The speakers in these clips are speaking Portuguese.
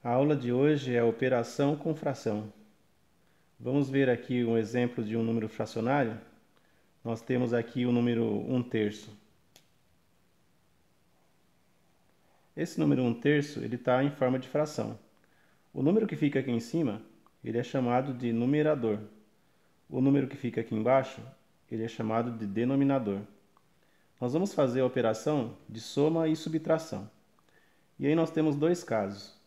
A aula de hoje é operação com fração. Vamos ver aqui um exemplo de um número fracionário. Nós temos aqui o número 1/3. Esse número 1/3 ele está em forma de fração. O número que fica aqui em cima, ele é chamado de numerador. O número que fica aqui embaixo, ele é chamado de denominador. Nós vamos fazer a operação de soma e subtração. E aí nós temos dois casos.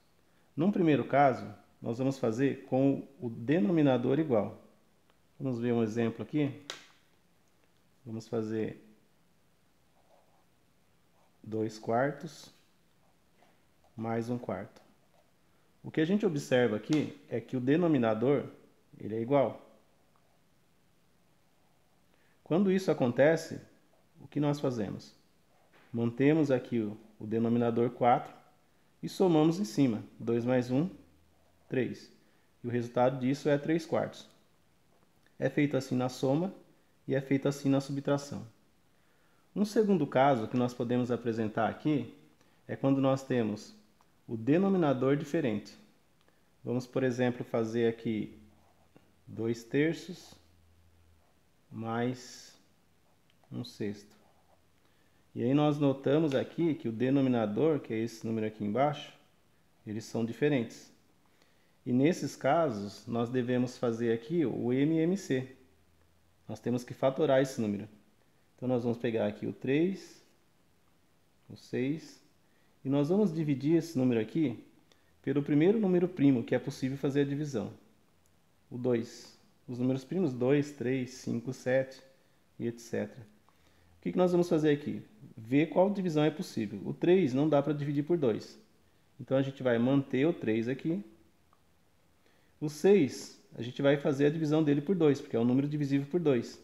Num primeiro caso, nós vamos fazer com o denominador igual. Vamos ver um exemplo aqui. Vamos fazer 2/4 mais 1/4. O que a gente observa aqui é que o denominador ele é igual. Quando isso acontece, o que nós fazemos? Mantemos aqui o denominador 4 e somamos em cima. 2 mais 1, 3. E o resultado disso é 3/4. É feito assim na soma e é feito assim na subtração. Um segundo caso que nós podemos apresentar aqui é quando nós temos o denominador diferente. Vamos, por exemplo, fazer aqui 2/3 mais 1/6. E aí nós notamos aqui que o denominador, que é esse número aqui embaixo, eles são diferentes. E nesses casos, nós devemos fazer aqui o MMC. Nós temos que fatorar esse número. Então nós vamos pegar aqui o 3, o 6, e nós vamos dividir esse número aqui pelo primeiro número primo que é possível fazer a divisão, o 2. Os números primos 2, 3, 5, 7 e etc. O que nós vamos fazer aqui? Ver qual divisão é possível. O 3 não dá para dividir por 2. Então a gente vai manter o 3 aqui. O 6, a gente vai fazer a divisão dele por 2, porque é um número divisível por 2.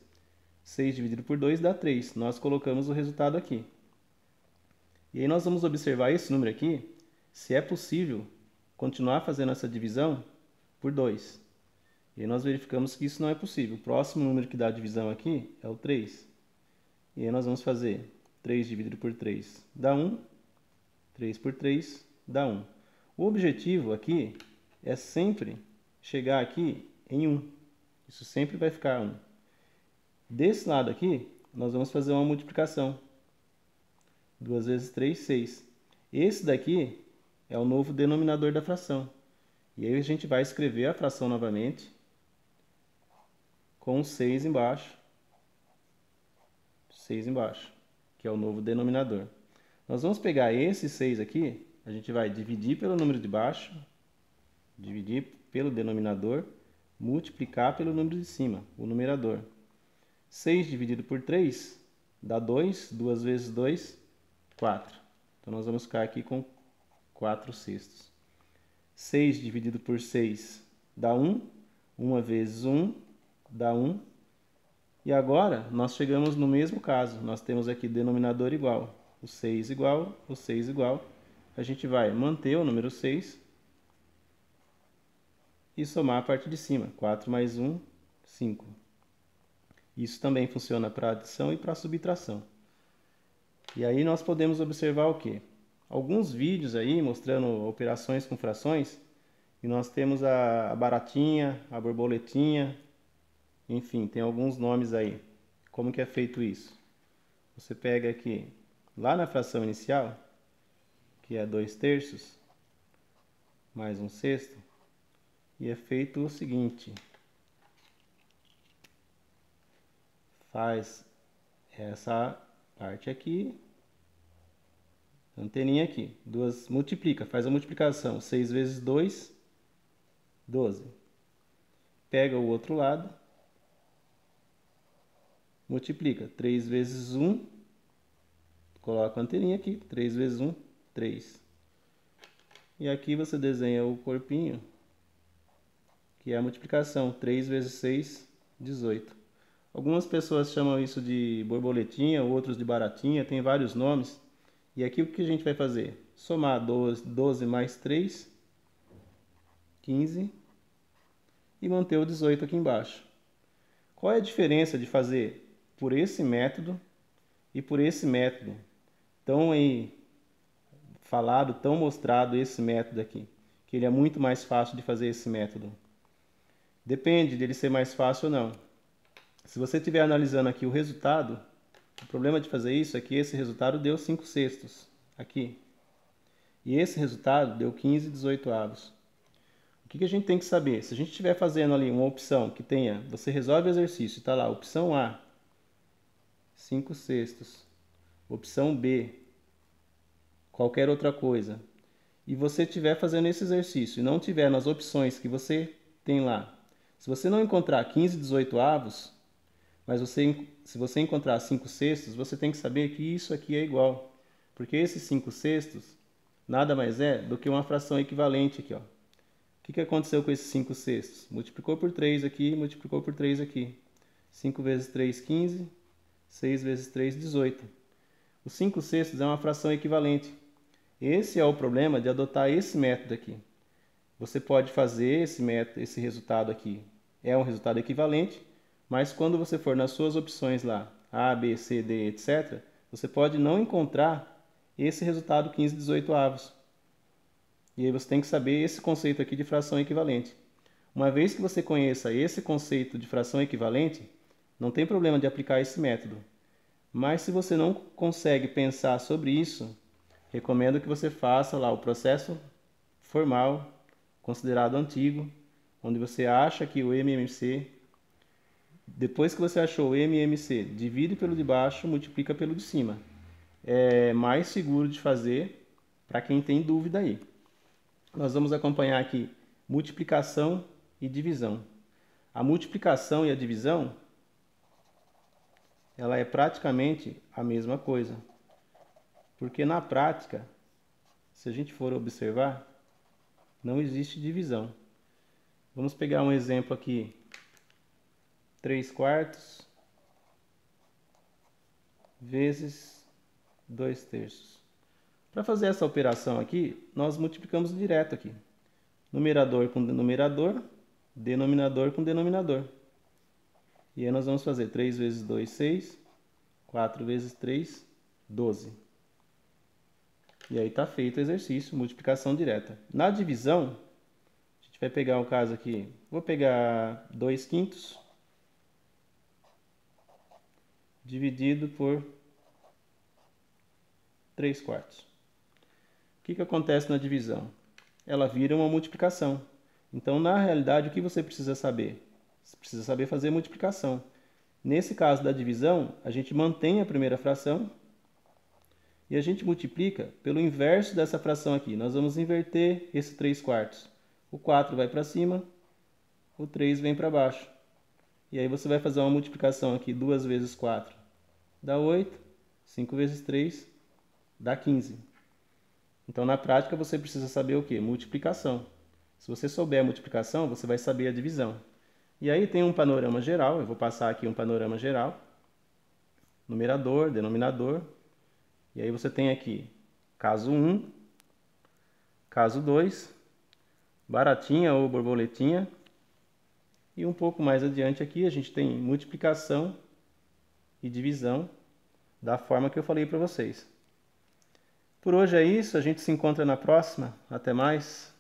6 dividido por 2 dá 3. Nós colocamos o resultado aqui. E aí nós vamos observar esse número aqui, se é possível continuar fazendo essa divisão por 2. E aí nós verificamos que isso não é possível. O próximo número que dá a divisão aqui é o 3. E aí nós vamos fazer 3 dividido por 3 dá 1. 3 por 3 dá 1. O objetivo aqui é sempre chegar aqui em 1. Isso sempre vai ficar 1. Desse lado aqui, nós vamos fazer uma multiplicação. 2 vezes 3, 6. Esse daqui é o novo denominador da fração. E aí a gente vai escrever a fração novamente com 6 embaixo. 6 embaixo, que é o novo denominador. Nós vamos pegar esse 6 aqui, a gente vai dividir pelo número de baixo, dividir pelo denominador, multiplicar pelo número de cima, o numerador. 6 dividido por 3 dá 2, 2 vezes 2, 4. Então nós vamos ficar aqui com 4/6. 6 dividido por 6 dá 1, 1 vezes 1 dá 1. E agora nós chegamos no mesmo caso, nós temos aqui denominador igual, o 6 igual, o 6 igual. A gente vai manter o número 6 e somar a parte de cima, 4 mais 1, 5. Isso também funciona para adição e para subtração. E aí nós podemos observar o quê? Alguns vídeos aí mostrando operações com frações, e nós temos a baratinha, a borboletinha, enfim, tem alguns nomes aí. Como que é feito isso? Você pega aqui, lá na fração inicial, que é 2/3 mais 1/6, e é feito o seguinte. Faz essa parte aqui, anteninha aqui, multiplica, faz a multiplicação, 6 vezes 2, 12. Pega o outro lado, multiplica, 3 vezes 1, coloca a anteninha aqui, 3 vezes 1, 3. E aqui você desenha o corpinho, que é a multiplicação, 3 vezes 6, 18. Algumas pessoas chamam isso de borboletinha, outros de baratinha, tem vários nomes. E aqui o que a gente vai fazer? Somar 12 mais 3, 15, e manter o 18 aqui embaixo. Qual é a diferença de fazer por esse método e por esse método? Tão falado, tão mostrado esse método aqui. que ele é muito mais fácil de fazer esse método? Depende dele ser mais fácil ou não. Se você estiver analisando aqui o resultado, o problema de fazer isso é que esse resultado deu 5/6 aqui. E esse resultado deu 15/18. O que a gente tem que saber? Se a gente estiver fazendo ali uma opção que tenha, você resolve o exercício, está lá, opção A, 5/6, opção B, qualquer outra coisa, e você estiver fazendo esse exercício e não tiver nas opções que você tem lá, se você não encontrar 15/18, mas se você encontrar 5/6, você tem que saber que isso aqui é igual, porque esses 5/6 nada mais é do que uma fração equivalente aqui, ó. O que aconteceu com esses 5/6? Multiplicou por 3 aqui, multiplicou por 3 aqui. 5 vezes 3, 15. 6 vezes 3, 18. Os 5/6 é uma fração equivalente. Esse é o problema de adotar esse método aqui. Você pode fazer esse resultado aqui. É um resultado equivalente, mas quando você for nas suas opções lá, A, B, C, D, etc., você pode não encontrar esse resultado 15/18. E aí você tem que saber esse conceito aqui de fração equivalente. Uma vez que você conheça esse conceito de fração equivalente, não tem problema de aplicar esse método. Mas se você não consegue pensar sobre isso, recomendo que você faça lá o processo formal, considerado antigo, onde você acha que o MMC, depois que você achou o MMC, divide pelo de baixo, multiplica pelo de cima. É mais seguro de fazer para quem tem dúvida aí. Nós vamos acompanhar aqui multiplicação e divisão. A multiplicação e a divisão, ela é praticamente a mesma coisa. Porque na prática, se a gente for observar, não existe divisão. Vamos pegar um exemplo aqui. 3/4 vezes 2/3. Para fazer essa operação aqui, nós multiplicamos direto aqui. Numerador com numerador, denominador com denominador. E aí nós vamos fazer 3 vezes 2, 6. 4 vezes 3, 12. E aí está feito o exercício, multiplicação direta. Na divisão, a gente vai pegar um caso aqui. Vou pegar 2/5 dividido por 3/4. O que acontece na divisão? Ela vira uma multiplicação. Então, na realidade, o que você precisa saber? Você precisa saber fazer multiplicação. Nesse caso da divisão, a gente mantém a primeira fração e a gente multiplica pelo inverso dessa fração aqui. Nós vamos inverter esse 3/4. O 4 vai para cima, o 3 vem para baixo. E aí você vai fazer uma multiplicação aqui, 2 vezes 4 dá 8, 5 vezes 3 dá 15. Então, na prática, você precisa saber o quê? Multiplicação. Se você souber a multiplicação, você vai saber a divisão. E aí tem um panorama geral, eu vou passar aqui um panorama geral. Numerador, denominador. E aí você tem aqui caso 1, caso 2, baratinha ou borboletinha. E um pouco mais adiante aqui a gente tem multiplicação e divisão da forma que eu falei para vocês. Por hoje é isso, a gente se encontra na próxima. Até mais!